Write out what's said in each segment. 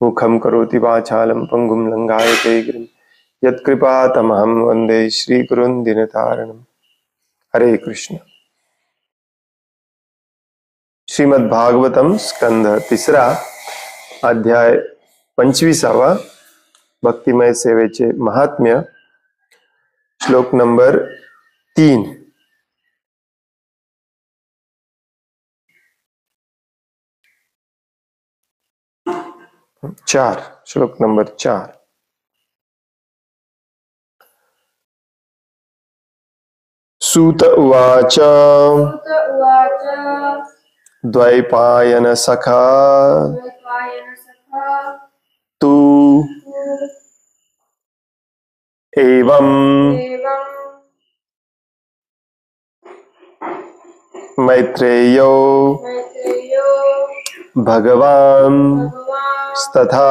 मुखं करोति वाचालं पंगुं लंघायते गिरिं यत्कृपातमहं वन्दे श्रीगुरुं दीनतारिणम्। हरे कृष्ण। श्रीमद् भागवतम स्कंध तिसरा अध्याय 25वा भक्तिमय सेवेचे महात्म्य श्लोक नंबर 3। श्लोक नंबर 4। सूत उवाच द्वैपायन सखा तु एवं मैत्रेयो भगवान् तथा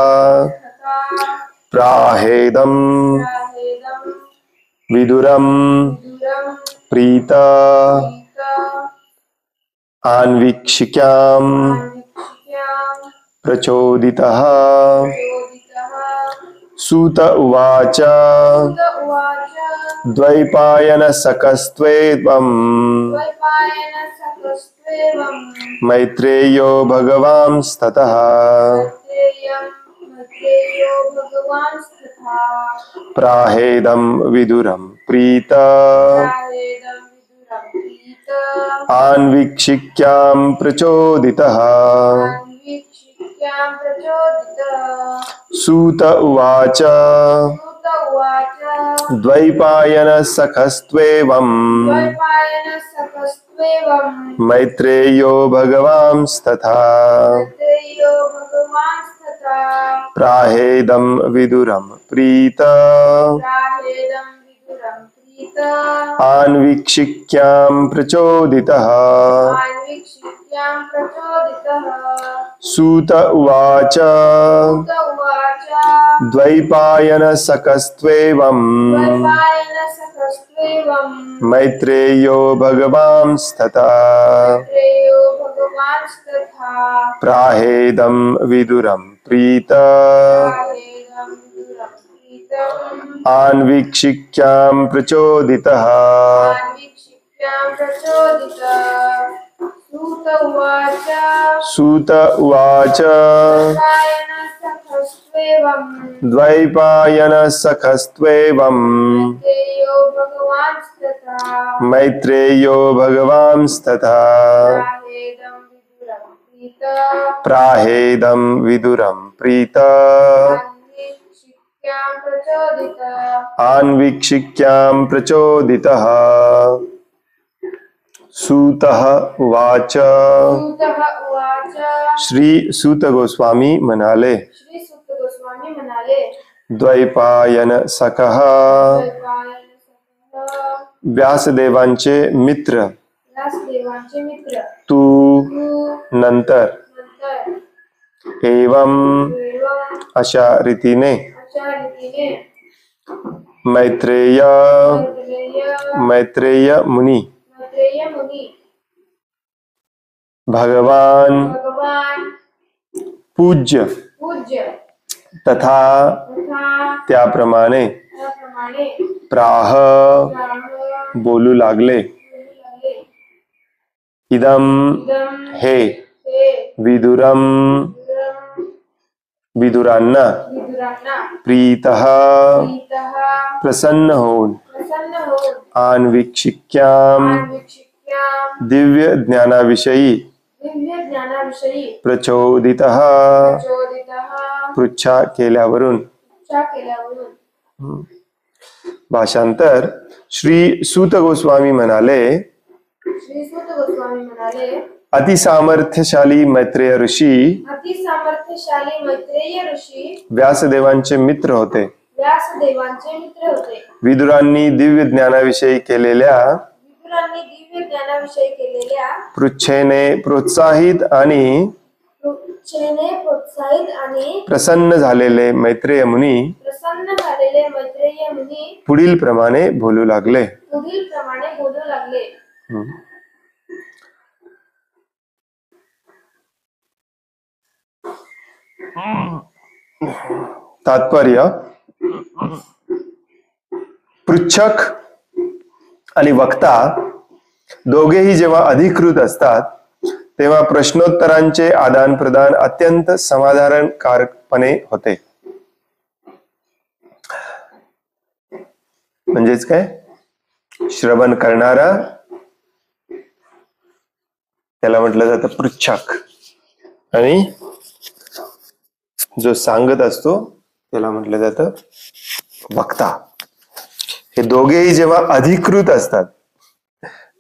प्राहेदं विदुरं प्रीत आन्वीक्षिक्यां प्रचोदितः। सूत उवाच द्वैपायनसखस्त्वेवं मैत्रेयो भगवांस्ततः प्राहेदं विदुरं प्रीत आन्वीक्षिक्यां प्रचोदितः। सूत उवाच द्वैपायनसखस्त्वेवं मैत्रेयो भगवांस्तथा प्राहेदं विदुरं प्रीत आन्वीक्षिक्यां प्रचोदितः। सूत उवाच द्वैपायनसखस्त्वेवं मैत्रेयो भगवांस्तथा प्राहेदं विदुरं प्रीत आन्वीक्षिक्यां प्रचोदितः। सूत उवाच द्वैपायनसखस्त्वेवं मैत्रेयो भगवांस्तथा प्राहेदं विदुरं प्रीत आन्वीक्षिक्यां प्रचोदितः। सूतः उवाच श्री सूत गोस्वामी म्हणाले द्वैपायन सखः व्यासदेवांचे मित्र तू नंतर एवं अशा रीतीने मैत्रेय मुनी भगवान पूज्य तथा त्याप्रमाणे प्राह बोलू लागले इदम हे विदुरम विदुरांना प्रीतः प्रसन्न होऊन आन्वीक्षिक्यां दिव्य ज्ञानाविषयी प्रचोदितः पृच्छा केल्यावरून। भाषांतर श्री सूत गोस्वामी म्हणाले अतिसामर्थ्यशाली मैत्रेय ऋषी व्यासदेवांचे मित्र होते। विदुरांनी दिव्य ज्ञानाविषयी केलेल्या पृच्छेने प्रोत्साहित आणि प्रसन्न झालेले मैत्रेय मुनी पुढील प्रमाणे बोलू लागले। तात्पर्य, पृच्छक आणि वक्ता दोघेही जेव्हा अधिकृत असतात तेव्हा प्रश्नोत्तरांचे आदान प्रदान अत्यंत समाधानकारकपणे होते. म्हणजेच काय, श्रवण करणारा त्याला म्हटलं जातं पृच्छक आणि जो सांगत असतो त्याला म्हटलं जातं वक्ता. हे दोघेही जेव्हा अधिकृत असतात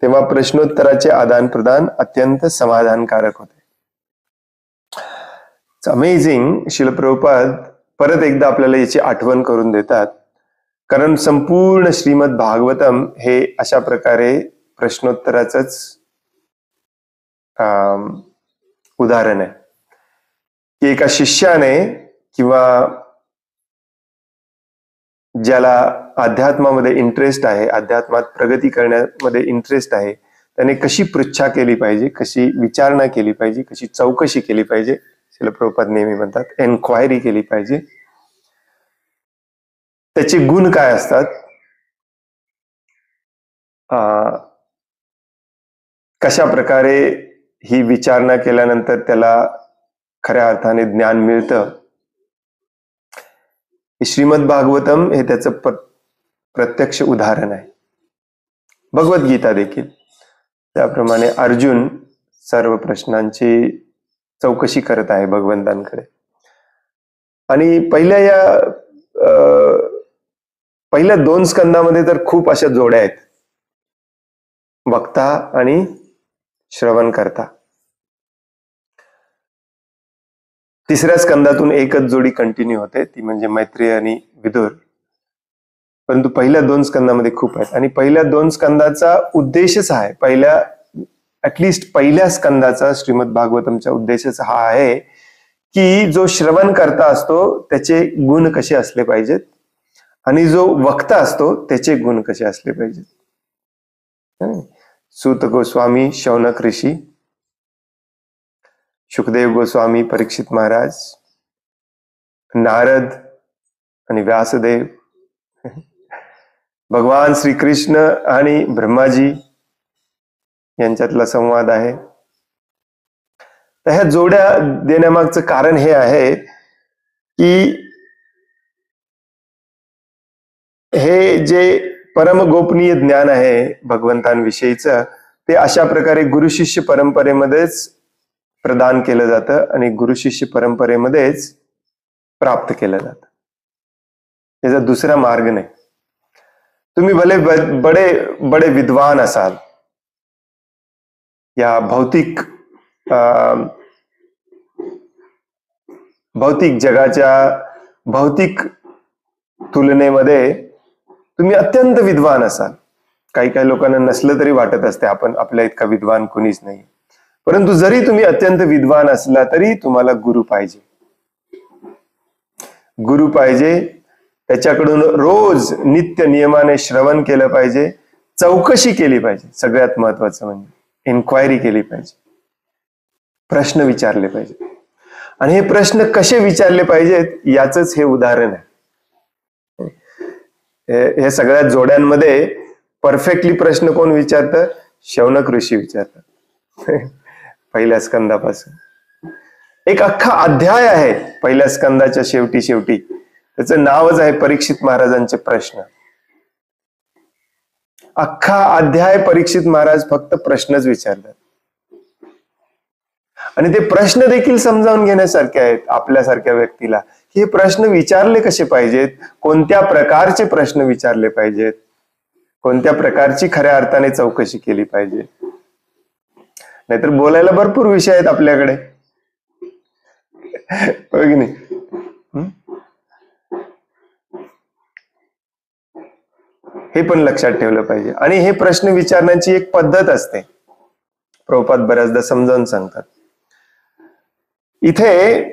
तेव्हा प्रश्नोत्तराचे आदान प्रदान अत्यंत समाधानकारक होते. अमेझिंग. श्रील प्रभुपाद परत एकदा आपल्याला याची आठवण करून देतात, कारण संपूर्ण श्रीमद भागवतम हे अशा प्रकारे प्रश्नोत्तराचंच उदाहरण आहे की एका शिष्याने किंवा ज्याला अध्यात्मामध्ये इंटरेस्ट आहे, अध्यात्मात प्रगती करण्यामध्ये इंटरेस्ट आहे, त्याने कशी पृच्छा केली पाहिजे, कशी विचारणा केली पाहिजे, कशी चौकशी केली पाहिजे. श्रील प्रभुपाद नेहमी म्हणतात एन्क्वायरी केली पाहिजे. त्याचे गुण काय असतात, कशा प्रकारे ही विचारणा केल्यानंतर त्याला खऱ्या अर्थाने ज्ञान मिळतं. श्रीमद भागवतम हे त्याचं प्रत्यक्ष उदाहरण आहे. भगवद्गीता देखील त्याप्रमाणे अर्जुन सर्व प्रश्नांची चौकशी करत आहे भगवंतांकडे. आणि पहिल्या 2 स्कंदामध्ये तर खूप अशा जोड्या आहेत, वक्ता आणि श्रवण करता. 3ऱ्या स्कंदातून एकच जोडी कंटिन्यू होते, ती म्हणजे मैत्रेय आणि विदुर. परंतु पहिल्या 2 स्कंदामध्ये खूप आहेत. आणि पहिल्या 2 स्कंदाचा उद्देशच आहे, पहिल्या स्कंदाचा श्रीमद भागवतमचा उद्देशच हा आहे की जो श्रवण करता असतो त्याचे गुण कसे असले पाहिजेत आणि जो वक्ता असतो त्याचे गुण कसे असले पाहिजेत. सूत गोस्वामी, शौनक ऋषी, शुकदेव गोस्वामी, परीक्षित महाराज, नारद आणि व्यासदेव, भगवान श्रीकृष्ण आणि ब्रह्माजी यांच्यातला संवाद आहे. तर ह्या जोड्या देण्यामागचं कारण हे आहे की हे जे परम गोपनीय ज्ञान आहे भगवंतांविषयीचं ते अशा प्रकारे गुरुशिष्य परंपरेमध्येच प्रदान केलं जातं आणि गुरुशिष्य परंपरेमध्येच प्राप्त केलं जातं. याचा दुसरा मार्ग नाही. तुम्ही भले बडे विद्वान असाल, या भौतिक जगाच्या भौतिक तुलनेमध्ये तुम्ही अत्यंत विद्वान असाल. काही लोकांना नसलं तरी वाटत असते आपण आपल्या इतका विद्वान कोणीच नाही. परंतु जरी तुम्ही अत्यंत विद्वान असला तरी तुम्हाला गुरु पाहिजे. गुरु पाहिजे, त्याच्याकडून रोज नित्य नियमाने श्रवण केलं पाहिजे, चौकशी केली पाहिजे. सगळ्यात महत्वाचं म्हणजे इन्क्वायरी केली पाहिजे, प्रश्न विचारले पाहिजे. आणि हे प्रश्न कसे विचारले पाहिजेत याचंच हे उदाहरण आहे. हे सगळ्या जोड्यांमध्ये परफेक्टली प्रश्न कोण विचारतं? शौनक ऋषी विचारतात. पहिल्या स्कंदापासून एक अख्खा अध्याय आहे पहिल्या स्कंदाच्या शेवटी. त्याचं नावच आहे परीक्षित महाराजांचे प्रश्न. अख्खा अध्याय परीक्षित महाराज फक्त प्रश्नच विचारतात. आणि ते प्रश्न देखील समजावून घेण्यासारखे आहेत आपल्यासारख्या व्यक्तीला. हे प्रश्न विचारले कसे पाहिजेत, कोणत्या प्रकारचे प्रश्न विचारले पाहिजेत, कोणत्या प्रकारची खऱ्या अर्थाने चौकशी केली पाहिजे. नाहीतर बोलायला भरपूर विषय आहेत आपल्याकडे, हो की नाही? हे पण लक्षात ठेवलं पाहिजे. आणि हे प्रश्न विचारण्याची एक पद्धत असते, प्रभुपाद बऱ्याचदा समजावून सांगतात. इथे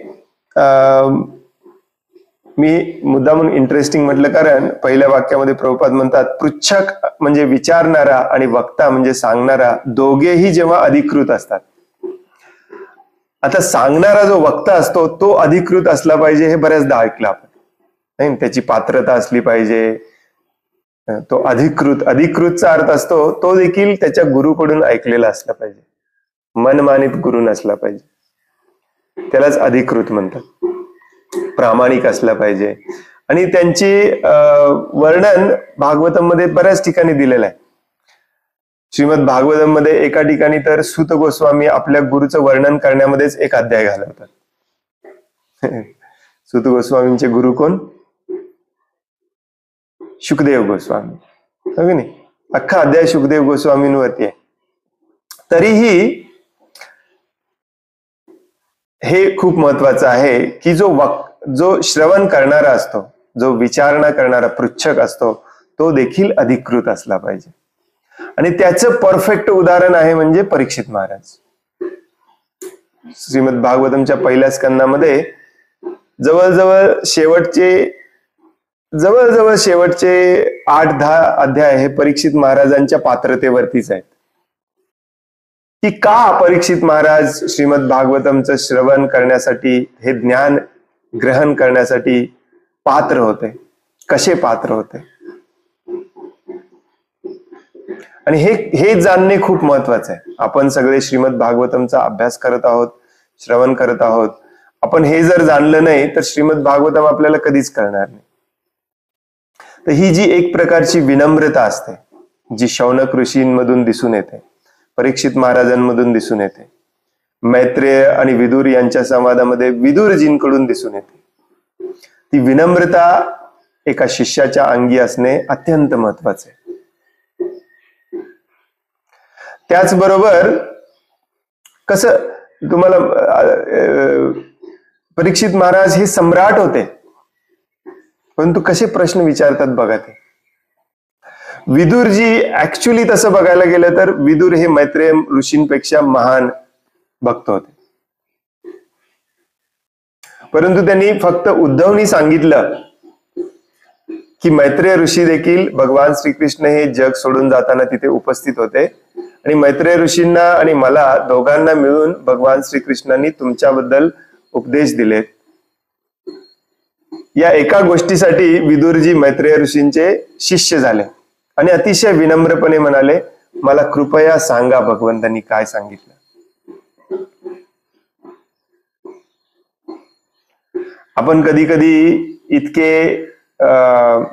मी मुद्दामून इंटरेस्टिंग म्हटलं कारण पहिल्या वाक्यामध्ये प्रभुपाद म्हणतात पृच्छक म्हणजे विचारणारा आणि वक्ता म्हणजे सांगणारा दोघेही जेव्हा अधिकृत असतात. आता सांगणारा जो वक्ता असतो तो अधिकृत असला पाहिजे, हे बऱ्याचदा ऐकलं आपण, नाही? त्याची पात्रता असली पाहिजे. तो अधिकृतचा अर्थ असतो तो देखील त्याच्या गुरुकडून ऐकलेला असला पाहिजे, मनमानित गुरु नसला पाहिजे, त्यालाच अधिकृत म्हणतात. प्रामाणिक असला पाहिजे. आणि त्यांची वर्णन भागवतम मध्ये बऱ्याच ठिकाणी दिलेलं आहे. श्रीमद भागवतम मध्ये एका ठिकाणी तर सूत गोस्वामी आपल्या गुरुचं वर्णन करण्यामध्येच एक अध्याय घालवतात. सूत गोस्वामींचे गुरु कोण? शुकदेव गोस्वामी, हो की नाही? अख्खा अध्याय शुकदेव गोस्वामींवरती आहे. तरीही हे खूप महत्वाचं आहे की जो श्रवण करणारा असतो, जो विचारणा करणारा पृच्छक असतो, तो देखील अधिकृत असला पाहिजे. आणि त्याचं परफेक्ट उदाहरण आहे म्हणजे परीक्षित महाराज. श्रीमद भागवतमच्या पहिल्या स्कंदामध्ये जवळजवळ शेवटचे 8-10 अध्याय हे परीक्षित महाराजांच्या पात्रतेवरतीच आहेत. की का परीक्षित महाराज श्रीमद भागवतमचं श्रवण करण्यासाठी, हे ज्ञान ग्रहण करण्यासाठी पात्र होते, कसे पात्र होते. आणि हे जाणणे खूप महत्वाचं आहे. आपण सगळे श्रीमद भागवतमचा अभ्यास करत आहोत, श्रवण करत आहोत. आपण हे जर जाणलं नाही तर श्रीमद भागवतम आपल्याला कधीच कळणार नाही. तर ही जी एक प्रकारची विनम्रता असते, जी शौनक ऋषींमधून दिसून येते, परीक्षित महाराजांमधून दिसून येते, मैत्रेय आणि विदुर यांच्या संवादामध्ये विदुरजींकडून दिसून येते, ती विनम्रता एका शिष्याच्या अंगी असणे अत्यंत महत्वाचे आहे. त्याचबरोबर कसं तुम्हाला परीक्षित महाराज हे सम्राट होते, परंतु कसे प्रश्न विचारतात बघा ते. विदुरजी ऍक्च्युली तसं बघायला गेलं तर विदुर हे मैत्रेय ऋषींपेक्षा महान भक्त होते, परंतु त्यांनी फक्त उद्धवनी सांगितलं की मैत्रेय ऋषी देखील भगवान श्रीकृष्ण हे जग सोडून जाताना तिथे उपस्थित होते आणि मैत्रेय ऋषींना आणि मला दोघांना मिळून भगवान श्रीकृष्णांनी तुमच्याबद्दल उपदेश दिलेत. या एका गोष्टीसाठी विदुरजी मैत्रेय ऋषींचे शिष्य झाले आणि अतिशय विनम्रपणे म्हणाले, मला कृपया सांगा भगवंतांनी काय सांगितलं. आपण कधी कधी इतके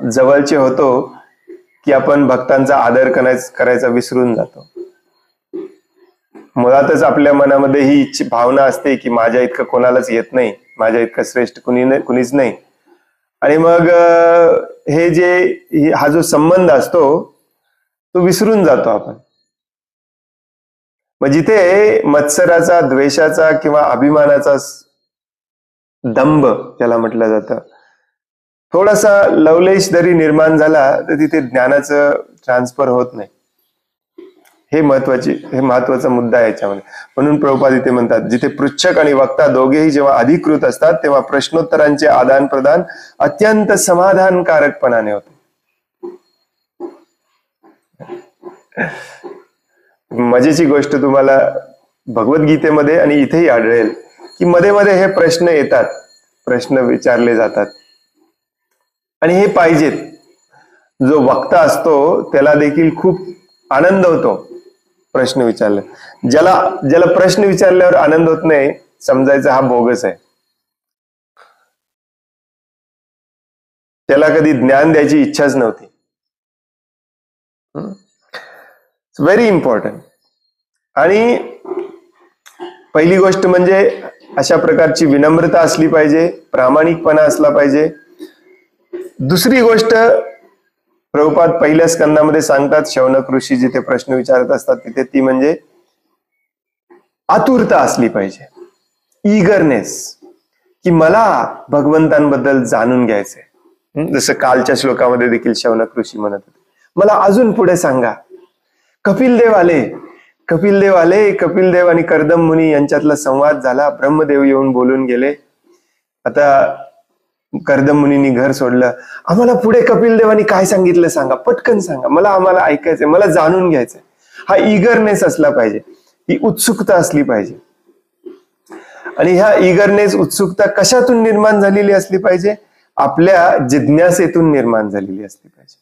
जवळचे होतो की आपण भक्तांचा आदर करायचा विसरून जातो. मुळातच आपल्या मनामध्ये ही भावना असते की माझ्या इतकं कोणालाच येत नाही, माझ्या इतकं श्रेष्ठ कुणीच नाही. आणि मग हा जो संबंध असतो तो विसरून जातो आपण. मग जिथे मत्सराचा, द्वेषाचा किंवा अभिमानाचा दंभ ज्याला म्हटलं जातं, थोडासा लवलेश जरी निर्माण झाला तर तिथे ज्ञानाचं ट्रान्सफर होत नाही. हे महत्वाचा मुद्दा आहे याच्यामध्ये. म्हणून प्रभुपाद इथे म्हणतात, जिथे पृच्छक आणि वक्ता दोघेही जेव्हा अधिकृत असतात तेव्हा प्रश्नोत्तरांचे आदान प्रदान अत्यंत समाधानकारकपणाने होते. मजेची गोष्ट तुम्हाला भगवद्गीतेमध्ये आणि इथेही आढळेल की मध्ये मध्ये हे प्रश्न येतात, प्रश्न विचारले जातात आणि हे पाहिजेत. जो वक्ता असतो त्याला देखील खूप आनंद होतो प्रश्न विचारले. ज्याला प्रश्न विचारल्यावर आनंद होत नाही, समजायचा हा बोगस आहे. त्याला कधी ज्ञान द्यायची इच्छाच नव्हती. Very important. आणि पहिली गोष्ट म्हणजे अशा प्रकारची विनम्रता असली पाहिजे, प्रामाणिकपणा असला पाहिजे. दुसरी गोष्ट प्रभुपाद पहिल्या स्कंदामध्ये सांगतात, शौनक ऋषी जिथे प्रश्न विचारत असतात तिथे, ती म्हणजे आतुरता असली पाहिजे, ईगरनेस, की मला भगवंतांबद्दल जाणून घ्यायचंय. जसं कालच्या श्लोकामध्ये देखील शौनक ऋषी म्हणत होते, मला अजून पुढे सांगा. कपिलदेव आले, कपिलदेव आणि कर्दम मुनी यांच्यातला संवाद झाला. ब्रह्मदेव येऊन बोलून गेले. आता कर्दम मुनींनी घर सोडलं. आम्हाला पुढे कपिलदेवानी काय सांगितलं सांगा, पटकन सांगा, आम्हाला ऐकायचंय, मला जाणून घ्यायचंय. हा ईगरनेस असला पाहिजे, ही उत्सुकता असली पाहिजे. आणि ह्या इगरनेस, उत्सुकता कशातून निर्माण झालेली असली पाहिजे? आपल्या जिज्ञासेतून निर्माण झालेली असली पाहिजे.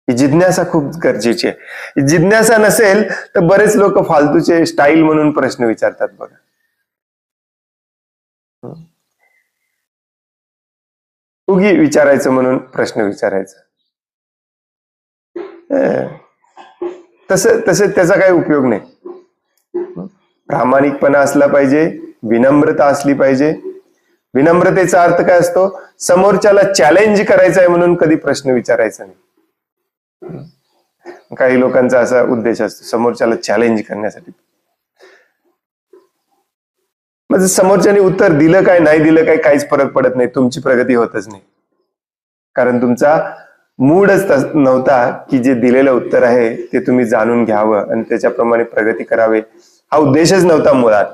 ही जिज्ञासा खूप गरजेची आहे. जिज्ञासा नसेल तर बरेच लोक फालतूचे स्टाईल म्हणून प्रश्न विचारतात बघा. उगी विचारायचं म्हणून प्रश्न विचारायचा. तसं त्याचा काही उपयोग नाही. प्रामाणिकपणा असला पाहिजे, विनम्रता असली पाहिजे. विनम्रतेचा अर्थ काय असतो? समोरच्याला चॅलेंज करायचा आहे म्हणून कधी प्रश्न विचारायचा नाही. काही लोकांचा असा उद्देश असतो, समोरच्याला चॅलेंज करण्यासाठी. म्हणजे समोरच्याने उत्तर दिलं काय नाही दिलं काय काहीच फरक पडत नाही, तुमची प्रगती होतच नाही. कारण तुमचा मूडच नव्हता की जे दिलेलं उत्तर आहे ते तुम्ही जाणून घ्यावं आणि त्याच्याप्रमाणे प्रगती करावे, हा उद्देशच नव्हता मुळात.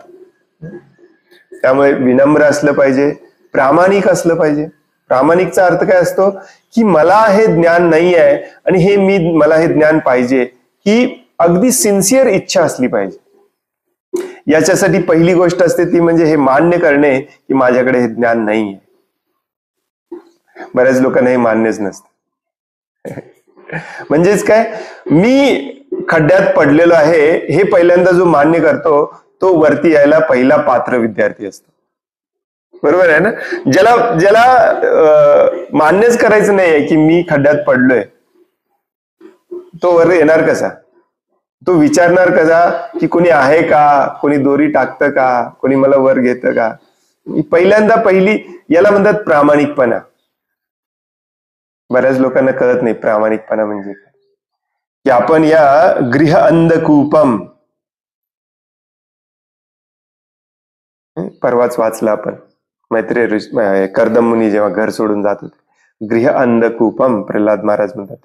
त्यामुळे विनम्र असलं पाहिजे, प्रामाणिक असलं पाहिजे. प्रामाणिकचा अर्थ काय असतो? की मला हे ज्ञान नाही आहे आणि मला हे ज्ञान पाहिजे, ही अगदी सिन्सिअर इच्छा असली पाहिजे. याच्यासाठी पहिली गोष्ट असते ती म्हणजे हे मान्य करणे की माझ्याकडे हे ज्ञान नाही आहे. बऱ्याच लोकांना हे मान्यच नसतं. म्हणजेच काय, मी खड्ड्यात पडलेलो आहे हे पहिल्यांदा जो मान्य करतो तो वरती यायला पहिला पात्र विद्यार्थी असतो. बरोबर आहे ना? ज्याला मान्यच करायचं नाहीये की मी खड्ड्यात पडलोय, तो वर येणार कसा? तो विचारणार कसा की कोणी आहे का, कोणी दोरी टाकतं का, कोणी मला वर घेतं का? पहिली याला म्हणतात प्रामाणिकपणा. बऱ्याच लोकांना कळत नाही प्रामाणिकपणा म्हणजे काय. की आपण या गृह अंधकूपम, परवाच वाचला आपण, मैत्रेय कर्दम मुनी जेव्हा घर सोडून जात होते. गृह अंधकूपम प्रल्हाद महाराज म्हणतात,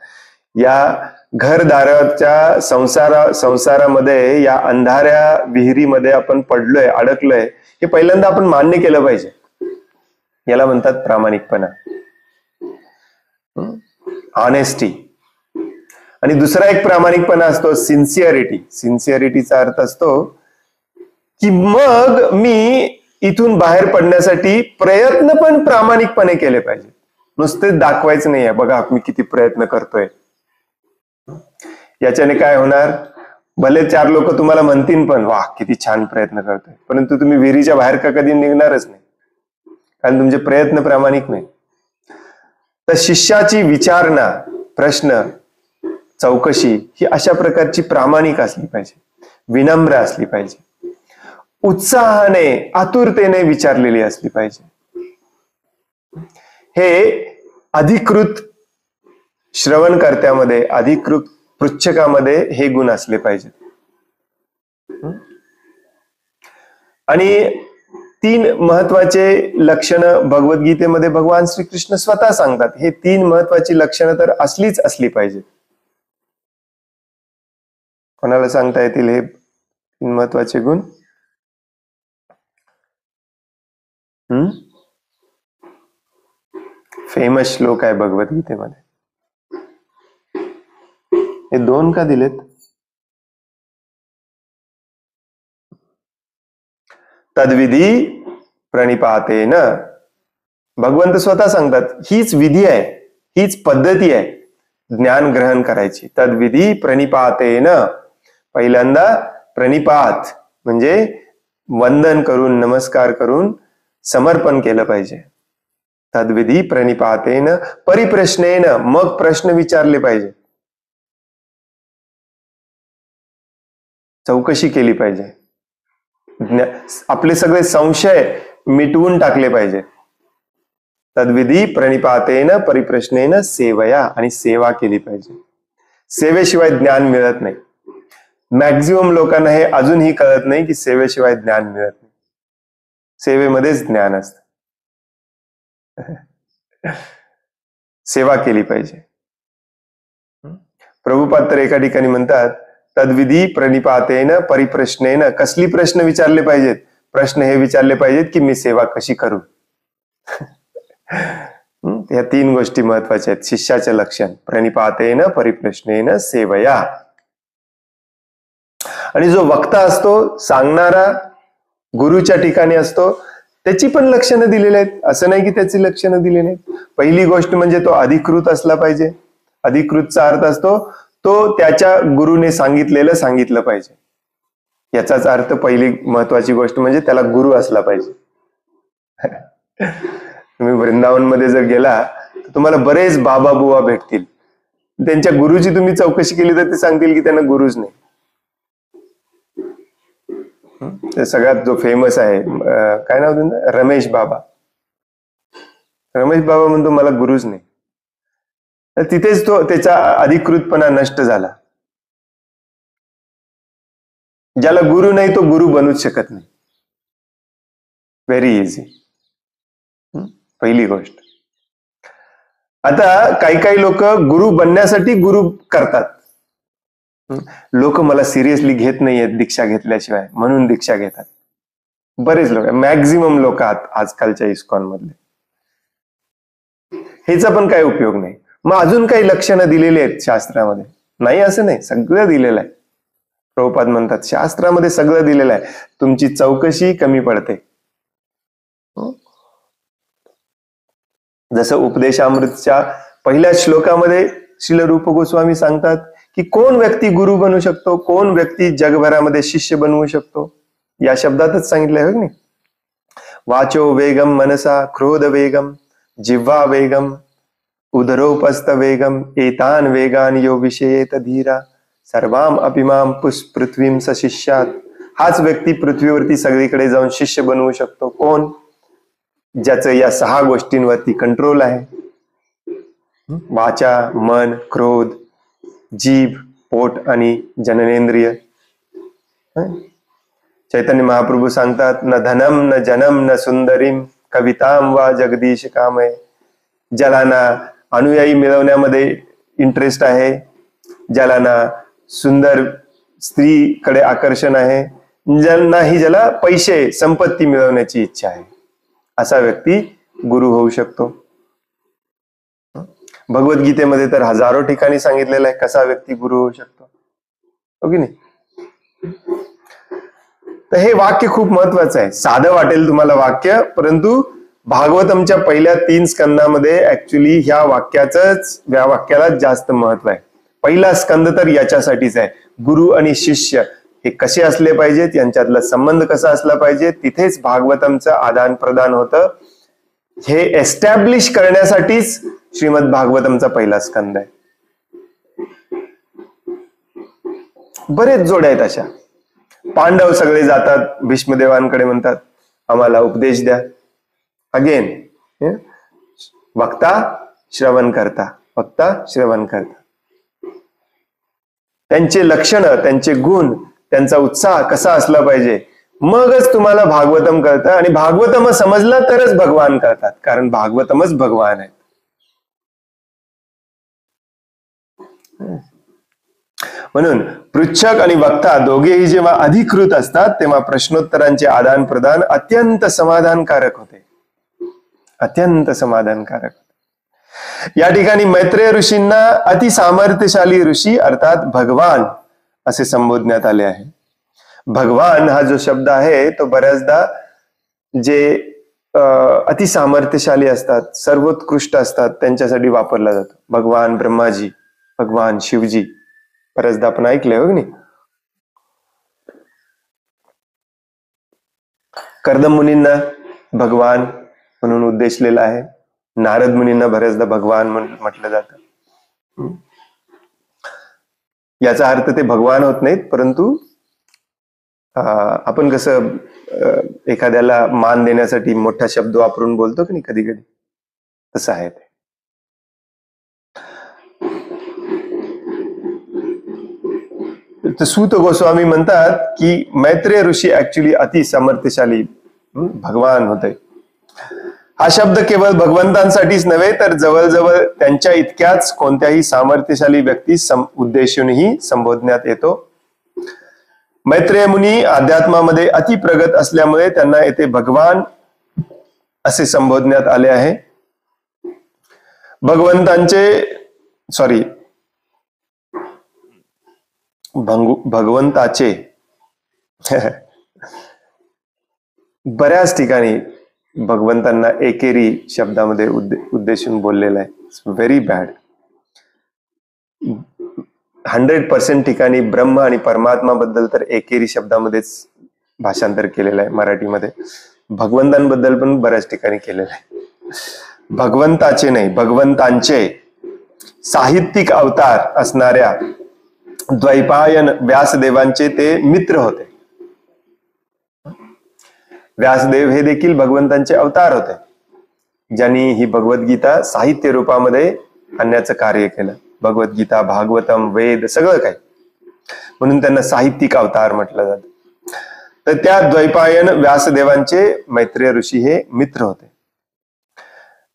या घरदाराच्या संसारामध्ये, या अंधाऱ्या विहिरीमध्ये आपण पडलोय, अडकलोय, हे पहिल्यांदा आपण मान्य केलं पाहिजे. याला म्हणतात प्रामाणिकपणा, ऑनेस्टी. आणि दुसरा एक प्रामाणिकपणा असतो सिन्सिअरिटी. सिन्सिअरिटीचा अर्थ असतो की मग मी इथून बाहेर पडण्यासाठी प्रयत्न पण प्रामाणिकपणे केले पाहिजे. नुसते दाखवायचं नाहीये, बघा मी किती प्रयत्न करतोय. याच्याने काय होणार? भले 4 लोक तुम्हाला म्हणतील पण वाह किती छान प्रयत्न करतोय, परंतु तुम्ही विहिरीच्या बाहेर का कधी निघणारच नाही, कारण तुमचे प्रयत्न प्रामाणिक नाही. तर शिष्याची विचारणा, प्रश्न, चौकशी ही अशा प्रकारची प्रामाणिक असली पाहिजे, विनम्र असली पाहिजे, उत्साहाने, आतुरतेने विचारलेली असली पाहिजे. हे अधिकृत श्रवणकर्त्यामध्ये, अधिकृत पृच्छकामध्ये हे गुण असले पाहिजेत. आणि 3 महत्वाचे लक्षणं भगवद्गीतेमध्ये भगवान श्रीकृष्ण स्वतः सांगतात. हे 3 महत्वाची लक्षणं तर असली पाहिजेत. कोणाला सांगता येतील हे 3 महत्वाचे गुण? फेमस श्लोक आहे भगवद्गीतेमध्ये. हे 2 का दिलेत? तद्विधी प्रणिपातेन. भगवंत स्वतः सांगतात हीच विधी आहे, हीच पद्धती आहे ज्ञान ग्रहण करायची. तद्विधी प्रणिपातेन. पहिल्यांदा प्रणिपात म्हणजे वंदन करून, नमस्कार करून समर्पण केलं पाहिजे. तद्विधी प्रणिपातेन परिप्रश्नेन, मग प्रश्न विचारले पाहिजे, चौकशी केली पाहिजे, आपले सगळे संशय मिटवून टाकले पाहिजे. तद्विधी प्रणिपातेन परिप्रश्नेन सेवया, आणि सेवा केली पाहिजे. सेवेशिवाय ज्ञान मिळत नाही. मॅक्झिमम लोकांना हे अजूनही कळत नाही की सेवेशिवाय ज्ञान मिळत नाही. सेवेमध्येच ज्ञान असतं. सेवा केली पाहिजे. प्रभुपाद तर एका ठिकाणी म्हणतात तद्विधी प्रणिपातेन परिप्रश्नेन. कसली प्रश्न विचारले पाहिजेत? प्रश्न हे विचारले पाहिजेत की मी सेवा कशी करू. या 3 गोष्टी महत्वाच्या आहेत. शिष्याचे लक्षण प्रणिपातेन परिप्रश्नेन सेवया. आणि जो वक्ता असतो, सांगणारा, गुरुच्या ठिकाणी असतो त्याची पण लक्षणं दिलेली आहेत, असं नाही की त्याची लक्षणं दिली नाहीत. पहिली गोष्ट म्हणजे तो अधिकृत असला पाहिजे. अधिकृतचा अर्थ असतो तो त्याच्या गुरुने सांगितलं पाहिजे. याचाच अर्थ पहिली महत्वाची गोष्ट म्हणजे त्याला गुरु असला पाहिजे. तुम्ही वृंदावन मध्ये जर गेला तर तुम्हाला बरेच बाबा बुवा भेटतील. त्यांच्या गुरुची तुम्ही चौकशी केली तर ते सांगतील की त्यांना गुरुच नाही. ते सगळ्यात जो फेमस आहे काय नाव त्यांचं, रमेश बाबा. रमेश बाबा म्हणतो मला गुरुच नाही. तर तिथेच तो त्याचा अधिकृतपणा नष्ट झाला. ज्याला गुरु नाही तो गुरु बनूच शकत नाही. Very easy. पहिली गोष्ट. आता काही लोक गुरु बनण्यासाठी गुरु करतात. लोक मला सिरियसली घेत नाहीयेत दीक्षा घेतल्याशिवाय म्हणून दीक्षा घेतात. बरेच लोक, मॅक्झिमम लोक आजकालच्या इस्कॉन मधले. ह्याचा पण काही उपयोग नाही. मग अजून काही लक्षणं दिलेली आहेत शास्त्रामध्ये? नाही असं नाही, सगळं दिलेलं आहे. प्रभुपाद म्हणतात शास्त्रामध्ये सगळं दिलेलं आहे, तुमची चौकशी कमी पडते. जसं उपदेशामृतच्या पहिल्या श्लोकामध्ये श्रील रूप गोस्वामी सांगतात की कोण व्यक्ती गुरु बनू शकतो, कोण व्यक्ती जगभरामध्ये शिष्य बनवू शकतो, या शब्दातच सांगितलंय हो की. वाचो वेगम मनसा क्रोध वेगम जिव्हा वेगम उदरोपस्थ वेगम एतान वेगान यो विषयेत धीरा सर्वाम अपिमाम पृथ्वीम सशिष्यात. हाच व्यक्ती पृथ्वीवरती सगळीकडे जाऊन शिष्य बनवू शकतो. कोण? ज्याचं या 6 गोष्टींवरती कंट्रोल आहे. वाचा, मन, क्रोध, जीभ, पोट आणि जननेंद्रिय. चैतन्य महाप्रभू सांगतात न धनम न जनम न सुंदरीम कविताम वा जगदीश कामय. ज्याला ना अनुयायी मिळवण्यामध्ये इंटरेस्ट आहे, ज्याला ना सुंदर स्त्रीकडे आकर्षण आहे, ज्याला पैसे संपत्ती मिळवण्याची इच्छा आहे, असा व्यक्ती गुरु होऊ शकतो. भगवद्गीतेमध्ये तर हजारो ठिकाणी सांगितलेलं आहे कसा व्यक्ती गुरु होऊ शकतो, हो की नाही. तर हे वाक्य खूप महत्वाचं आहे. साधं वाटेल तुम्हाला वाक्य, परंतु भागवतमच्या पहिल्या 3 स्कंदामध्ये ऍक्च्युली ह्या वाक्याला जास्त महत्व आहे. पहिला स्कंद तर याच्यासाठीच आहे, गुरु आणि शिष्य हे कसे असले पाहिजेत, यांच्यातला संबंध कसा असला पाहिजे, तिथेच भागवतमचं आदान प्रदान होतं. हे एस्टॅब्लिश करण्यासाठीच श्रीमद भागवतमचा पहिला स्कंद आहे. बरेच जोड्या आहेत अशा. पांडव सगळे जातात भीष्मदेवांकडे, म्हणतात आम्हाला उपदेश द्या. अगेन वक्ता श्रवण करता, वक्ता श्रवण करता. त्यांचे लक्षणं, त्यांचे गुण, त्यांचा उत्साह कसा असला पाहिजे, मगच तुम्हाला भागवतम कळतं. आणि भागवतम समजलं तरच भगवान कळतात, कारण भागवतमच भगवान आहे. म्हणून पृच्छक आणि वक्ता दोघेही जेव्हा अधिकृत असतात तेव्हा प्रश्नोत्तरांचे आदान प्रदान अत्यंत समाधानकारक होते. अत्यंत समाधानकारक. या ठिकाणी मैत्रेय ऋषींना अतिसामर्थ्यशाली ऋषी अर्थात भगवान असे संबोधण्यात आले आहे. भगवान हा जो शब्द आहे तो बऱ्याचदा जे अतिसामर्थ्यशाली असतात, सर्वोत्कृष्ट असतात, त्यांच्यासाठी वापरला जातो. भगवान ब्रह्माजी, भगवान शिवजी, बऱ्याचदा आपण ऐकले हो की नाही. कर्दम मुनींना भगवान म्हणून उद्देशलेला आहे. नारद मुनींना बऱ्याचदा भगवान म्हणून म्हटलं जातं. याचा अर्थ ते भगवान होत नाहीत, परंतु आपण कसं एखाद्याला मान देण्यासाठी मोठा शब्द वापरून बोलतो की नाही कधी कधी, तसं आहे ते. तर सूत गोस्वामी म्हणतात की मैत्रेय ऋषी ऍक्च्युली अति सामर्थ्यशाली भगवान होते. हा शब्द केवळ भगवंतांसाठीच नव्हे तर जवळजवळ त्यांच्या इतक्याच कोणत्याही सामर्थ्यशाली व्यक्ती उद्देशूनही संबोधण्यात येतो. मैत्रेय मुनी अध्यात्मामध्ये अति प्रगत असल्यामुळे त्यांना येथे भगवान असे संबोधण्यात आले आहे. भगवंताचे बऱ्याच ठिकाणी भगवंतांना एकेरी शब्दामध्ये उद्देशून बोललेलं आहे. It's very bad. 100% ठिकाणी ब्रह्म आणि परमात्मा बद्दल तर एकेरी शब्दामध्येच भाषांतर केलेलं आहे मराठीमध्ये. भगवंतांबद्दल पण बऱ्याच ठिकाणी केलेलं आहे. भगवंताचे नाही, भगवंतांचे साहित्यिक अवतार असणाऱ्या द्वैपायन व्यासदेवांचे ते मित्र होते. व्यासदेव हे देखील भगवंतांचे अवतार होते, ज्यांनी ही भगवद्गीता साहित्य रूपामध्ये आणण्याचं कार्य केलं. भगवद्गीता, भागवतम, वेद सगळं काही, म्हणून त्यांना साहित्यिक अवतार म्हटलं जातं. तर त्या द्वैपायन व्यासदेवांचे मैत्रेय ऋषी हे मित्र होते.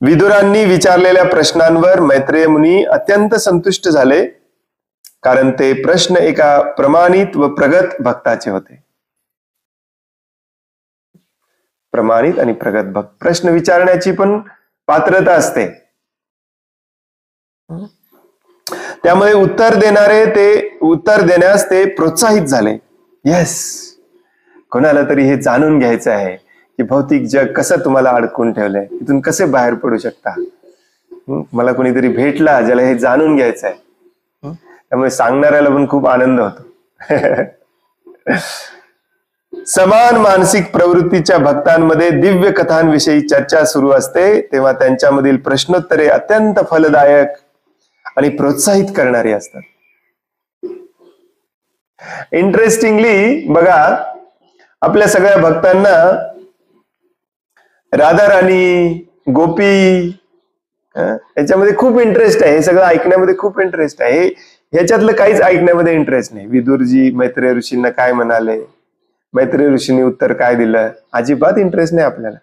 विदुरांनी विचारलेल्या प्रश्नांवर मैत्रेय मुनी अत्यंत संतुष्ट झाले, कारण ते प्रश्न एका प्रमाणित व प्रगत भक्ताचे होते. प्रमाणित आणि प्रगत भक्त, प्रश्न विचारण्याची पण पात्रता असते, त्यामुळे उत्तर देण्यास ते प्रोत्साहित झाले. येस, कोणाला तरी हे जाणून घ्यायचं आहे की भौतिक जग कसं तुम्हाला अडकून ठेवलंय, इथून कसे बाहेर पडू शकता. मला कोणीतरी भेटला ज्याला हे जाणून घ्यायचं आहे, त्यामुळे सांगणाऱ्याला पण खूप आनंद होतो. समान मानसिक प्रवृत्तीच्या भक्तांमध्ये दिव्य कथांविषयी चर्चा सुरू असते, तेव्हा त्यांच्यामधील प्रश्नोत्तरे अत्यंत फलदायक आणि प्रोत्साहित करणारी असतात. इंटरेस्टिंगली बघा, आपल्या सगळ्या भक्तांना राधा राणी, गोपी याच्यामध्ये खूप इंटरेस्ट आहे. हे सगळं ऐकण्यामध्ये खूप इंटरेस्ट आहे. ह्याच्यातलं काहीच ऐकण्यामध्ये इंटरेस्ट नाही. विदुरजी मैत्रेय ऋषींना काय म्हणाले, मैत्रेय ऋषींनी उत्तर काय दिलं, अजिबात इंटरेस्ट नाही आपल्याला.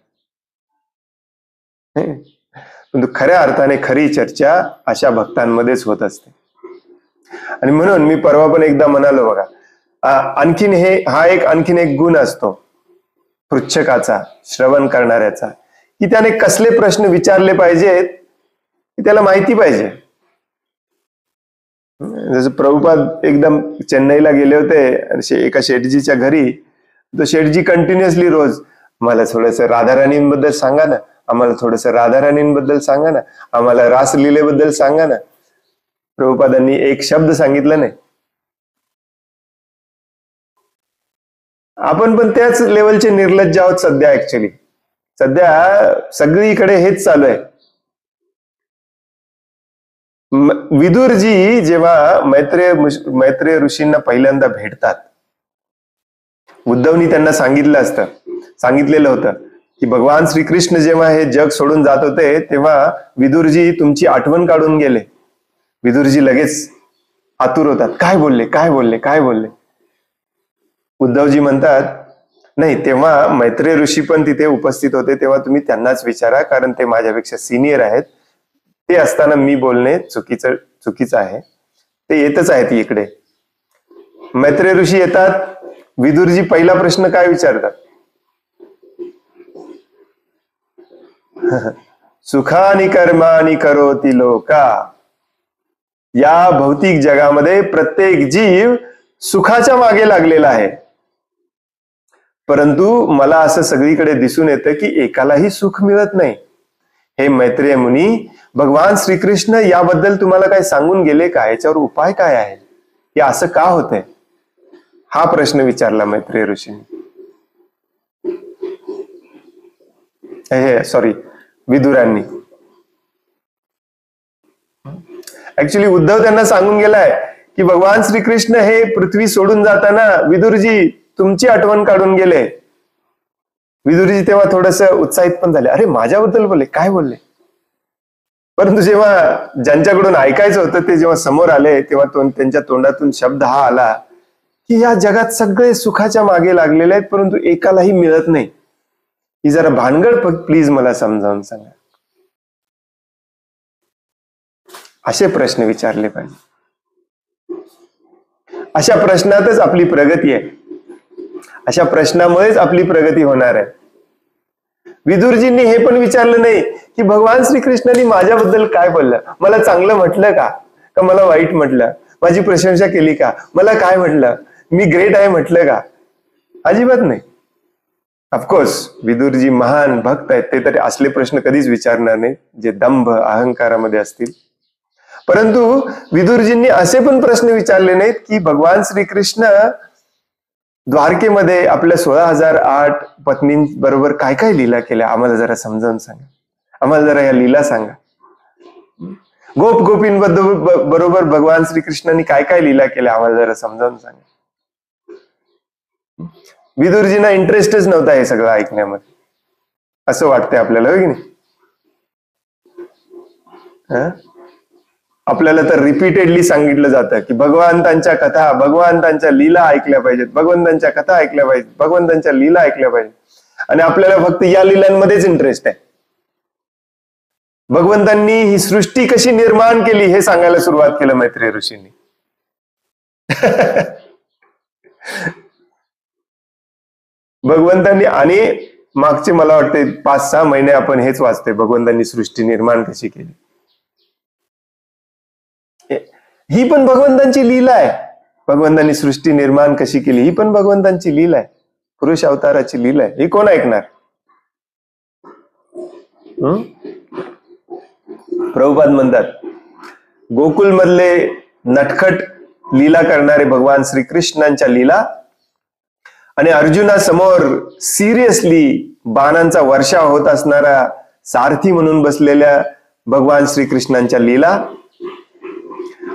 परंतु खऱ्या अर्थाने खरी चर्चा अशा भक्तांमध्येच होत असते. आणि म्हणून मी परवा पण एकदा म्हणालो बघा, आणखीन आणखीन एक गुण असतो पृच्छकाचा, श्रवण करणाऱ्याचा, की त्याने कसले प्रश्न विचारले पाहिजेत हे त्याला माहिती पाहिजे. जसं प्रभुपाद एकदम चेन्नईला गेले होते एका शेठजीच्या घरी, तो शेठजी कंटिन्युअसली रोज, मला थोडंसं राधाराणींबद्दल सांगा ना, आम्हाला थोडंसं राधाराणींबद्दल सांगा ना, आम्हाला रासलीलेबद्दल सांगा ना. प्रभुपादांनी एक शब्द सांगितला नाही. आपण पण त्याच लेवलचे निर्लज्ज आहोत सध्या. ऍक्च्युली सध्या सगळीकडे हेच चालू आहे. विदुरजी जेव्हा मैत्रेय ऋषींना पहिल्यांदा भेटतात, उद्धवनी त्यांना सांगितलेलं होतं की भगवान श्रीकृष्ण जेव्हा हे जग सोडून जात होते, तेव्हा विदुरजी तुमची आठवण काढून गेले. विदुरजी लगेच आतुर होतात, काय बोलले. उद्धवजी म्हणतात, नाही, तेव्हा मैत्रेय ऋषी पण तिथे उपस्थित होते, तेव्हा तुम्ही त्यांनाच विचारा, कारण ते माझ्यापेक्षा सिनियर आहेत. ते असताना मी बोलणे चुकीचं आहे. ते येतच आहेत इकडे. मैत्रेय ऋषी येतात. विदुरजी पहिला प्रश्न काय विचारतात, सुखानी कर्मानी करोति लोका. या भौतिक जगामध्ये प्रत्येक जीव सुखाच्या मागे लागलेला आहे, परंतु मला असं सगळीकडे दिसून येतं की एकालाही सुख मिळत नाही. हे मैत्रेय मुनी, भगवान श्रीकृष्ण याबद्दल तुम्हाला काय सांगून गेले का? याच्यावर उपाय काय आहे? हे असं का होतंय? हा प्रश्न विचारला मैत्रेय ऋषींनी. विदुरांनी. ऍक्च्युली उद्धव त्यांना सांगून गेलाय की भगवान श्रीकृष्ण हे पृथ्वी सोडून जाताना विदुरजी तुमची आठवण काढून गेले. विदुरजी तेव्हा थोडस उत्साहित पण झाले, अरे माझ्याबद्दल बोलले, काय बोलले. परंतु जेव्हा ज्यांच्याकडून ऐकायचं होतं ते जेव्हा समोर आले, तेव्हा त्यांच्या तोंडातून शब्द हा आला की या जगात सगळे सुखाच्या मागे लागलेले आहेत, परंतु एकालाही मिळत नाही. ही जरा भानगड प्लीज मला समजावून सांगा. असे प्रश्न विचारले पाहिजे. अशा प्रश्नातच आपली प्रगती आहे. अशा प्रश्नामुळेच आपली प्रगती होणार आहे. विदुरजींनी हे पण विचारलं नाही की भगवान श्रीकृष्णांनी माझ्याबद्दल काय बोललं, मला चांगलं म्हटलं का मला वाईट म्हटलं, माझी प्रशंसा केली का, मला काय म्हटलं, मी ग्रेट आहे म्हटलं का? अजिबात नाही. ऑफकोर्स विदुरजी महान भक्त आहेत, ते तरी असले प्रश्न कधीच विचारणार नाहीत जे दंभ अहंकारामध्ये असतील. परंतु विदुरजींनी असे पण प्रश्न विचारले नाहीत की भगवान श्रीकृष्ण द्वारकेमध्ये आपल्या 16,008 पत्नींबरोबर काय काय लीला केल्या आम्हाला जरा समजावून सांगा, आम्हाला जरा या लीला सांगा. गोप गोपींबरोबर भगवान श्रीकृष्णांनी काय काय लीला केल्या आम्हाला जरा समजावून सांगा. विदुरजींना इंटरेस्टच नव्हता हे सगळं ऐकण्यामध्ये, असं वाटतंय आपल्याला, हो की नाही? आपल्याला तर रिपीटेडली सांगितलं जातं की भगवंतांच्या कथा, भगवंतांच्या लीला ऐकल्या पाहिजेत, भगवंतांच्या कथा ऐकल्या पाहिजेत, भगवंतांच्या लीला ऐकल्या पाहिजेत. आणि आपल्याला फक्त या लीलांमध्येच इंटरेस्ट आहे. भगवंतांनी ही सृष्टी कशी निर्माण केली हे सांगायला सुरुवात केलं मैत्रेय ऋषींनी. भगवंतांनी, आणि मागचे मला वाटते 5-6 महिने आपण हेच वाचतोय, भगवंतांनी सृष्टी निर्माण कशी केली. ही पण भगवंतांची लीला आहे. भगवंतांनी सृष्टी निर्माण कशी केली ही पण भगवंतांची लीला आहे, पुरुष अवताराची लीला आहे. ही कोण ऐकणार? प्रभुपाद म्हणतात गोकुल मधले नटखट लीला करणारे भगवान श्रीकृष्णांच्या लीला आणि अर्जुनासमोर सिरियसली बाणांचा वर्षाव होत असणारा सारथी म्हणून बसलेल्या भगवान श्रीकृष्णांच्या लीला,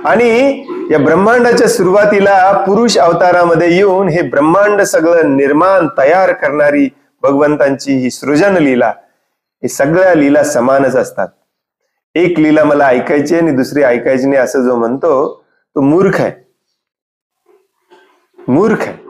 आणि या ब्रह्मांडाच्या सुरुवातीला पुरुष अवतारामध्ये येऊन हे ब्रह्मांड सगळं निर्माण तयार करणारी भगवंतांची ही सृजन लीला, हे सगळ्या लीला समानच असतात. एक लीला मला ऐकायची आणि दुसरी ऐकायची नाही असं जो म्हणतो तो मूर्ख आहे, मूर्ख आहे.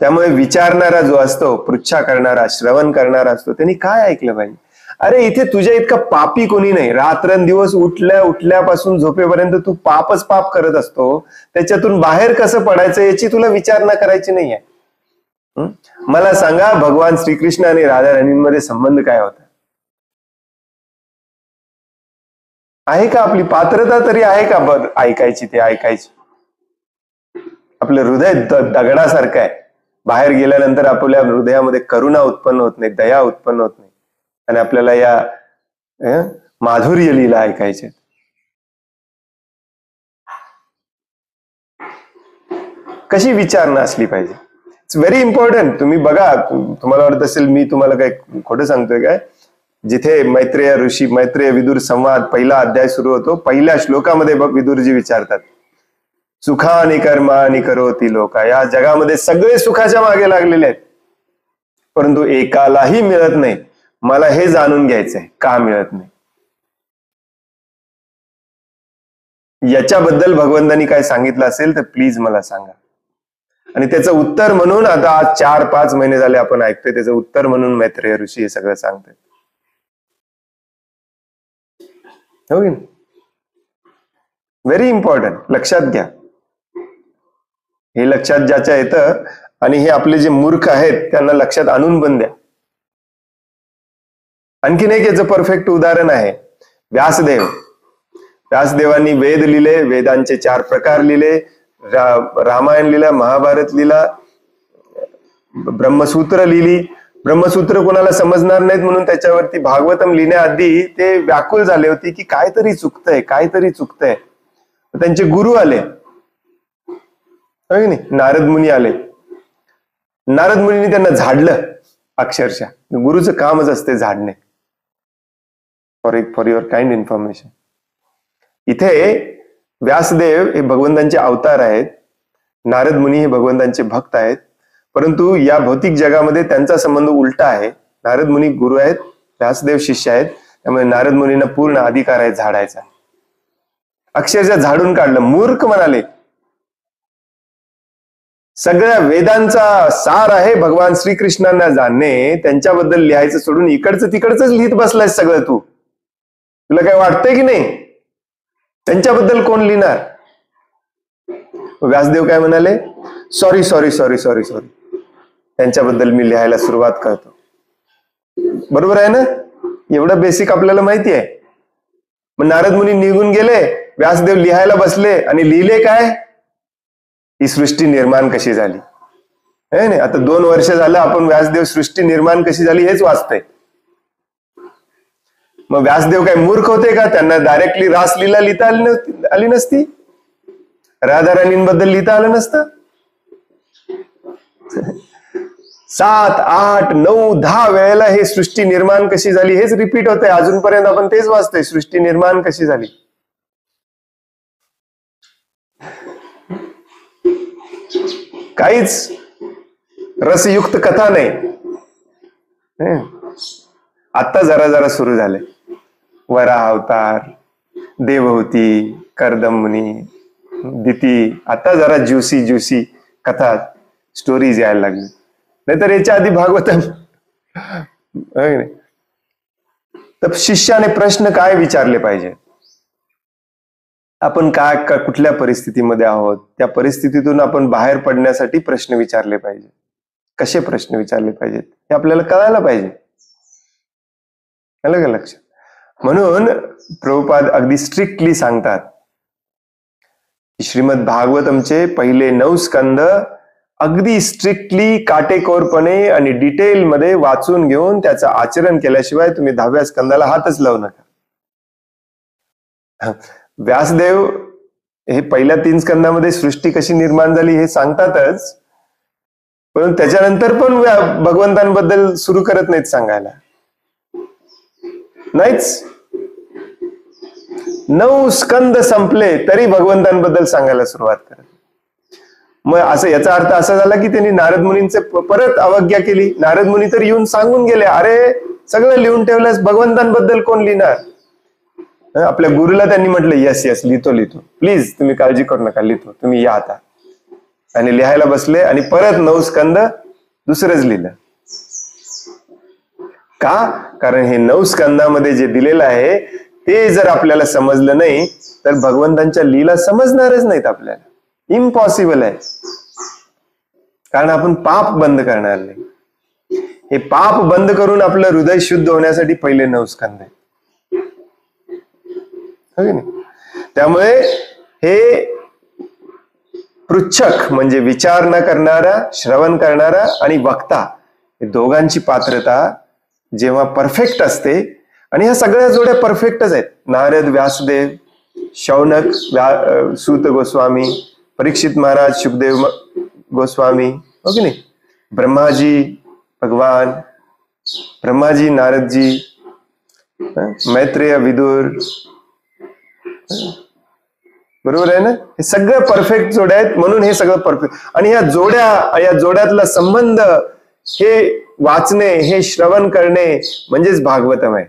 त्यामुळे विचारणारा जो असतो, पृच्छा करणारा, श्रवण करणारा असतो, त्यांनी काय ऐकलं पाहिजे? अरे इथे तुझ्या इतका पापी कोणी नाही. रात्रंदिवस उठल्यापासून झोपेपर्यंत तू पापच पाप करत असतो, त्याच्यातून बाहेर कसं पडायचं याची तुला विचारणा करायची नाहीये. मला सांगा, भगवान श्रीकृष्ण आणि राधा राणींमध्ये संबंध काय होता? आहे का? आपली पात्रता तरी आहे का ऐकायची? ते ऐकायची. आपलं हृदय दगडासारखं आहे. बाहेर गेल्यानंतर आपल्या हृदयामध्ये करुणा उत्पन्न होत नाही, दया उत्पन्न होत नाही, आणि आपल्याला या माधुर्य लीला ऐकायचे. कशी विचारणा असली पाहिजे, इट्स व्हेरी इम्पॉर्टंट. तुम्ही बघा, तुम्हाला वाटत असेल मी तुम्हाला काय खोटं सांगतोय काय? जिथे मैत्रेय विदुर संवाद पहिला अध्याय सुरू होतो, पहिल्या श्लोकामध्ये विदुरजी विचारतात, सुखानि कर्माणि करोति लोका. या जगामध्ये सगळे सुखाच्या मागे लागलेले आहेत, परंतु एकालाही मिळत नाही. मला हे जाणून घ्यायचंय, का मिळत नाही? याच्याबद्दल भगवंतांनी काय सांगितलं असेल तर प्लीज मला सांगा. आणि त्याचं उत्तर म्हणून आता आज 4-5 महिने झाले आपण ऐकतोय, त्याचं उत्तर म्हणून मैत्रेय ऋषी हे सगळं सांगतात. हो की नाही? व्हेरी इम्पॉर्टंट, लक्षात घ्या. हे लक्षात ज्याच्या येतं, आणि हे आपले जे मूर्ख आहेत त्यांना लक्षात आणून पण द्या. आणखीन एक याचं परफेक्ट उदाहरण आहे व्यासदेव. व्यासदेवांनी वेद लिहिले, वेदांचे 4 प्रकार लिहिले, रामायण लिहिला, महाभारत लिहिला, ब्रह्मसूत्र लिहिली. ब्रह्मसूत्र कोणाला समजणार नाहीत म्हणून त्याच्यावरती भागवतम लिहिण्याआधी ते व्याकुळ झाले होते की काहीतरी चुकतंय, काहीतरी चुकतंय. त्यांचे गुरु आले, नाही, नारद मुनी आले. नारद मुनींनी त्यांना झाडलं अक्षरशः. गुरुचं कामच असते झाडणे. For your kind information. इथे व्यासदेव हे भगवंतांचे अवतार आहेत, नारद मुनी हे भगवंतांचे भक्त आहेत, परंतु या भौतिक जगामध्ये त्यांचा संबंध उलटा आहे. नारद मुनी गुरु आहेत, व्यासदेव शिष्य आहेत, त्यामुळे नारद मुनींना पूर्ण अधिकार आहे झाडायचा. अक्षरशः झाडून काढलं. मूर्ख म्हणाले, सगळ्या वेदांचा सार आहे भगवान श्रीकृष्णांना जाणणे, त्यांच्याबद्दल लिहायचं सोडून इकडचं तिकडच लिहित बसलाय सगळं. तुला काय वाटतंय की नाही? त्यांच्याबद्दल कोण लिहिणार? व्यासदेव काय म्हणाले? Sorry sorry sorry sorry sorry, त्यांच्याबद्दल मी लिहायला सुरुवात करतो. बरोबर आहे ना? एवढं बेसिक आपल्याला माहिती आहे. मग नारद मुनी निघून गेले, व्यासदेव लिहायला बसले आणि लिहिले काय? ही सृष्टी निर्माण कशी झाली. है नाही. आता 2 वर्ष झालं आपण व्यासदेव सृष्टी निर्माण कशी झाली हेच वाचतोय. मग व्यासदेव काय मूर्ख होते का? त्यांना डायरेक्टली रासलीला लिहिता आली नसती? राधा राणींबद्दल लिहिता आलं नसतं? 7, 8, 9, 10 वेळेला हे सृष्टी निर्माण कशी झाली हेच रिपीट होतंय. अजूनपर्यंत आपण तेच वाचतोय, सृष्टी निर्माण कशी झाली. काहीच रसयुक्त कथा नाही. आता जरा जरा सुरू झाले. वराह अवतार, देवहूती, कर्दमनी, दिती, आता जरा ज्युसी कथा स्टोरीज यायला लागली. नाहीतर याच्या आधी भागवतम. तर शिष्याने प्रश्न काय विचारले पाहिजे? आपण कुठल्या परिस्थितीमध्ये आहोत, त्या परिस्थितीतून आपण बाहेर पडण्यासाठी प्रश्न विचारले पाहिजे. कसे प्रश्न विचारले पाहिजेत हे आपल्याला कळायला पाहिजे. आलं का लक्षात? म्हणून प्रभुपाद अगदी स्ट्रिक्टली सांगतात, श्रीमद भागवतमचे पहिले 9 स्कंद अगदी स्ट्रिक्टली, काटेकोरपणे आणि डिटेलमध्ये वाचून घेऊन त्याचं आचरण केल्याशिवाय तुम्ही 10व्या स्कंदाला हातच लावू नका. व्यासदेव हे पहिल्या 3 स्कंदामध्ये सृष्टी कशी निर्माण झाली हे सांगतातच, पण त्याच्यानंतर पण भगवंतांबद्दल सुरू करत नाहीत सांगायला. नाहीच. 9 स्कंद संपले तरी भगवंतांबद्दल सांगायला सुरुवात करत. मग असं याचा अर्थ असा झाला की त्यांनी नारद मुनींचे परत अवज्ञा केली. नारद मुनी तर येऊन सांगून गेले, अरे सगळं लिहून ठेवलंस, भगवंतांबद्दल कोण लिहिणार? आपल्या गुरुला त्यांनी म्हटलं, यस लिहितो, प्लीज तुम्ही काळजी करू नका, लिहितो, तुम्ही या आता. आणि लिहायला बसले आणि परत 9 स्कंद दुसरंच लिहिलं. का? कारण हे 9 स्कंदामध्ये जे दिलेलं आहे ते जर आपल्याला समजलं नाही तर भगवंतांच्या लीला समजणारच नाहीत आपल्याला. इम्पॉसिबल आहे. कारण आपण पाप बंद करणार नाही. हे पाप बंद करून आपलं हृदय शुद्ध होण्यासाठी पहिले 9 स्कंद आहे. त्यामुळे हे पृच्छक म्हणजे विचार न करणारा, श्रवण करणारा आणि वक्ता, हे दोघांची पात्रता जेव्हा परफेक्ट असते, आणि ह्या सगळ्या जोड्या परफेक्टच आहेत. नारद, व्यासदेव, शौनक, सूत गोस्वामी, परीक्षित महाराज, शुकदेव गोस्वामी, हो की नाही, ब्रह्माजी, भगवान ब्रह्माजी, नारदजी, मैत्रेय, विदुर, बरोबर आहे ना? हे सगळं परफेक्ट जोड्या आहेत. म्हणून हे सगळं परफेक्ट. आणि या जोड्यातला संबंध, हे वाचणे, हे श्रवण करणे म्हणजेच भागवतम आहे.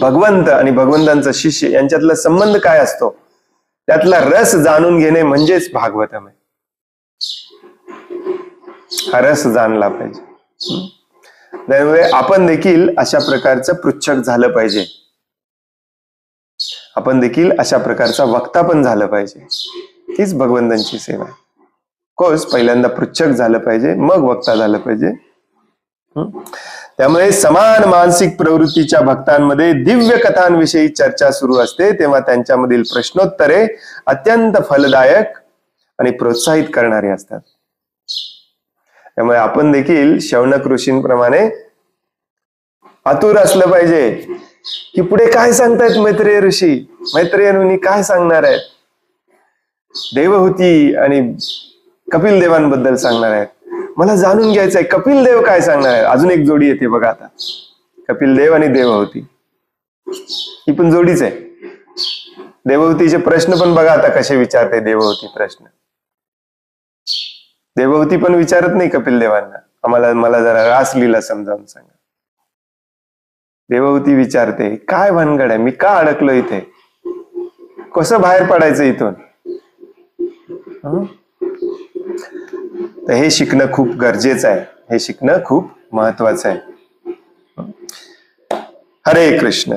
भगवंत आणि भगवंतांचा शिष्य यांच्यातला संबंध काय असतो, त्यातला रस जाणून घेणे म्हणजेच भागवतम आहे. हा रस जाणला पाहिजे. त्यामुळे आपण देखील अशा प्रकारचं पृच्छक झालं पाहिजे. आपण देखील अशा प्रकारचा वक्ता पण झालं पाहिजे. हीच भगवंतांची सेवा आहे. कोर्स पहिल्यांदा पृच्छक झालं पाहिजे, मग वक्ता झालं पाहिजे. त्यामुळे समान मानसिक प्रवृत्तीच्या भक्तांमध्ये दिव्य कथांविषयी चर्चा सुरू असते तेव्हा त्यांच्यामधील प्रश्नोत्तरे अत्यंत फलदायक आणि प्रोत्साहित करणारी असतात. त्यामुळे आपण देखील शौनक ऋषींप्रमाणे आतुर असलं पाहिजे की पुढे काय सांगतायत मैत्रेय ऋषी, मैत्रेय मुनी काय सांगणार आहेत, देवहूती आणि कपिल देवांबद्दल सांगणार आहेत. मला जाणून घ्यायचंय कपिल देव काय सांगणार आहे. अजून एक जोडी येते बघा आता, कपिल देव आणि देवहूती, ही पण जोडीच आहे. देवहूतीचे प्रश्न पण बघा आता कसे विचारते देवहूती प्रश्न. देवहूती पण विचारत नाही कपिल देवांना, मला जरा रासलीला समजावून सांगा. देवहूती विचारते, काय भानगड आहे, मी का अडकलो इथे, कसं बाहेर पडायचं इथून. तर हे शिकणं खूप गरजेचं आहे, हे शिकणं खूप महत्वाचं आहे. हरे कृष्ण.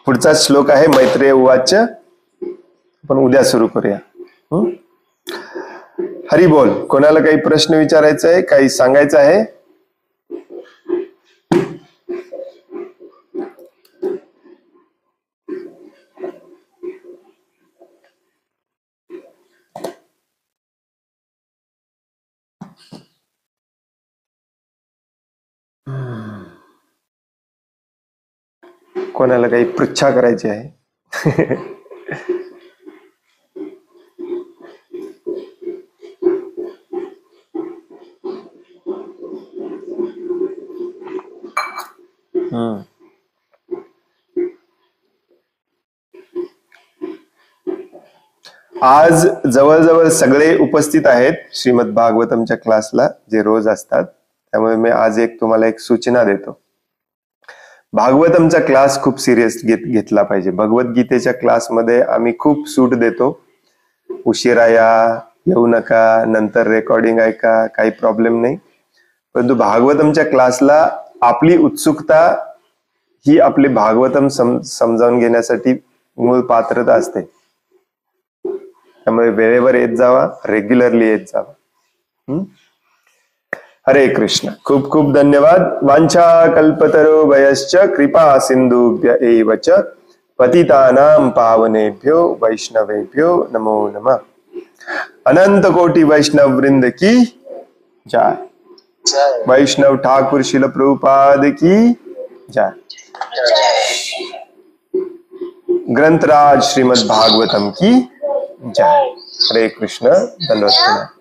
पुढचा श्लोक आहे मैत्रेय उवाच. आपण उद्या सुरू करूया. हरी बोल. कोणाला काही प्रश्न विचारायचा आहे, काही सांगायचं आहे? कोणाला काही पृच्छा करायची आहे? आज जवळजवळ सगळे उपस्थित आहेत श्रीमद भागवतमच्या क्लासला, जे रोज असतात. त्यामुळे मी आज तुम्हाला एक सूचना देतो. भागवतमचा क्लास खूप सिरियस घेतला पाहिजे. भगवद्गीतेच्या क्लासमध्ये आम्ही खूप सूट देतो. उशिरा येऊ नका, नंतर रेकॉर्डिंग ऐका, काही प्रॉब्लेम नाही. परंतु भागवतमच्या क्लासला आपली उत्सुकता ही आपले भागवतम समजावून घेण्यासाठी मूळ पात्रता असते. त्यामुळे वेळेवर येत जावा, रेग्युलरली येत जावा. हरे कृष्ण. खूप खूप धन्यवाद. वांछा कल्पतरुभयश्च कृपा सिंधुभ्य एव च पतितानां पावनेभ्यो वैष्णवेभ्यो नमो नमः. अनंत कोटि वैष्णव वृंद की जय. वैष्णव ठाकुर शिल प्रभुपाद की जय. ग्रंथराज श्रीमद् भागवतम की जय. हरे कृष्ण. धन्यवाद.